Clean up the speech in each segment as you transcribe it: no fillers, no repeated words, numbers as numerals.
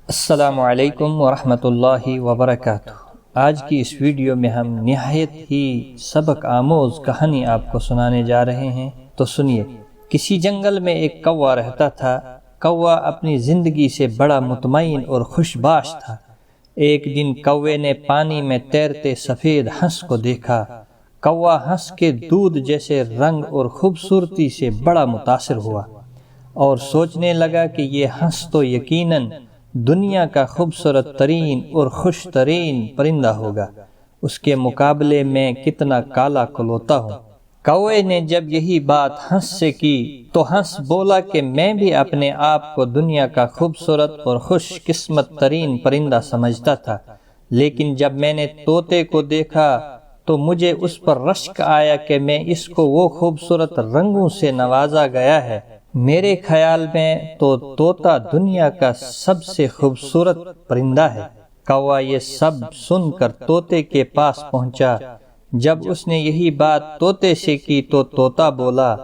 السلام علیکم ورحمۃ اللہ وبرکاتہ۔ آج کی اس ویڈیو میں ہم نہایت ہی سبق آموز کہانی آپ کو سنانے جا رہے ہیں، تو سنیے۔ کسی جنگل میں ایک کوا رہتا تھا۔ کوا اپنی زندگی سے بڑا مطمئن اور خوش باش تھا۔ ایک دن کوے نے پانی میں تیرتے سفید ہنس کو دیکھا۔ کوا ہنس کے دودھ جیسے رنگ اور خوبصورتی سے بڑا متاثر ہوا اور سوچنے لگا کہ یہ ہنس تو یقیناً دنیا کا خوبصورت ترین اور خوش ترین پرندہ ہوگا۔ اس کے مقابلے میں کتنا کالا کلوتا ہوں۔ کوے نے جب یہی بات ہنس سے کی تو ہنس بولا کہ میں بھی اپنے آپ کو دنیا کا خوبصورت اور خوش قسمت ترین پرندہ سمجھتا تھا، لیکن جب میں نے طوطے کو دیکھا تو مجھے اس پر رشک آیا کہ میں اس کو وہ خوبصورت رنگوں سے نوازا گیا ہے۔ میرے خیال میں تو طوطا دنیا کا سب سے خوبصورت پرندہ ہے۔ کوا یہ سب سن کر طوطے کے پاس پہنچا۔ جب اس نے یہی بات طوطے سے کی تو طوطا بولا،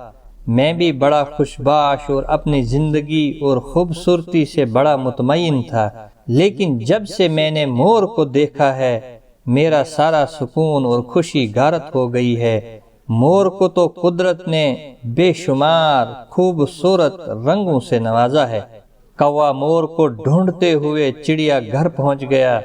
میں بھی بڑا خوش باش اور اپنی زندگی اور خوبصورتی سے بڑا مطمئن تھا، لیکن جب سے میں نے مور کو دیکھا ہے میرا سارا سکون اور خوشی غارت ہو گئی ہے۔ مور کو تو قدرت نے بے شمار خوبصورت رنگوں سے نوازا ہے۔ کوا مور کو ڈھونڈتے ہوئے چڑیا گھر پہنچ گیا،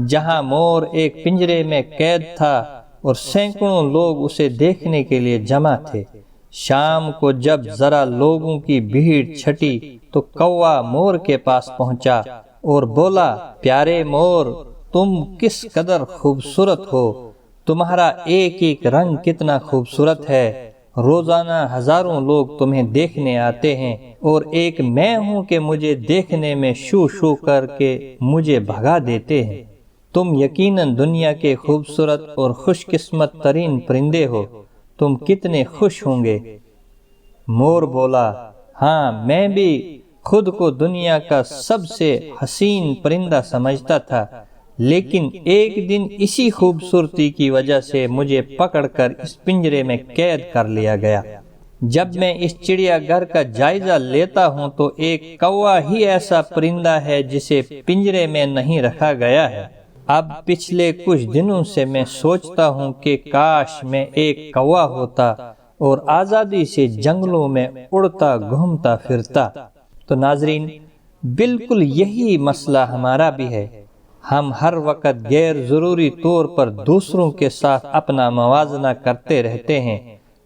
جہاں مور ایک پنجرے میں قید تھا اور سینکڑوں لوگ اسے دیکھنے کے لیے جمع تھے۔ شام کو جب ذرا لوگوں کی بھیڑ چھٹی تو کوا مور کے پاس پہنچا اور بولا، پیارے مور، تم کس قدر خوبصورت ہو، تمہارا ایک ایک رنگ کتنا خوبصورت ہے۔ روزانہ ہزاروں لوگ تمہیں دیکھنے آتے ہیں اور ایک میں ہوں کہ مجھے دیکھنے میں شو شو کر کے مجھے بھگا دیتے ہیں۔ تم یقیناً دنیا کے خوبصورت اور خوش قسمت ترین پرندے ہو، تم کتنے خوش ہوں گے۔ مور بولا، ہاں، میں بھی خود کو دنیا کا سب سے حسین پرندہ سمجھتا تھا، لیکن ایک دن اسی خوبصورتی کی وجہ سے مجھے پکڑ کر اس پنجرے میں قید کر لیا گیا۔ جب میں اس چڑیا گھر کا جائزہ لیتا ہوں تو ایک کوا ہی ایسا پرندہ ہے جسے پنجرے میں نہیں رکھا گیا ہے۔ اب پچھلے کچھ دنوں سے میں سوچتا ہوں کہ کاش میں ایک کوا ہوتا اور آزادی سے جنگلوں میں اڑتا گھومتا پھرتا۔ تو ناظرین، بالکل یہی مسئلہ ہمارا بھی ہے۔ ہم ہر وقت غیر ضروری طور پر دوسروں کے ساتھ اپنا موازنہ کرتے رہتے ہیں۔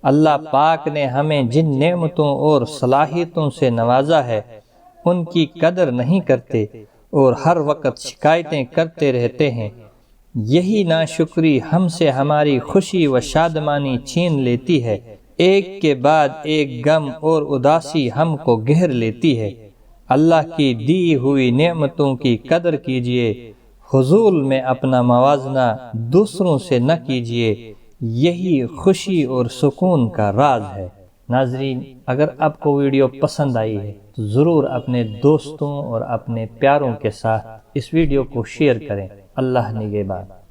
اللہ پاک نے ہمیں جن نعمتوں اور صلاحیتوں سے نوازا ہے ان کی قدر نہیں کرتے اور ہر وقت شکایتیں کرتے رہتے ہیں۔ یہی ناشکری ہم سے ہماری خوشی و شادمانی چھین لیتی ہے۔ ایک کے بعد ایک غم اور اداسی ہم کو گھیر لیتی ہے۔ اللہ کی دی ہوئی نعمتوں کی قدر کیجیے، فضول میں اپنا موازنہ دوسروں سے نہ کیجیے، یہی خوشی اور سکون کا راز ہے۔ ناظرین، اگر آپ کو ویڈیو پسند آئی ہے تو ضرور اپنے دوستوں اور اپنے پیاروں کے ساتھ اس ویڈیو کو شیئر کریں۔ اللہ نگہبان۔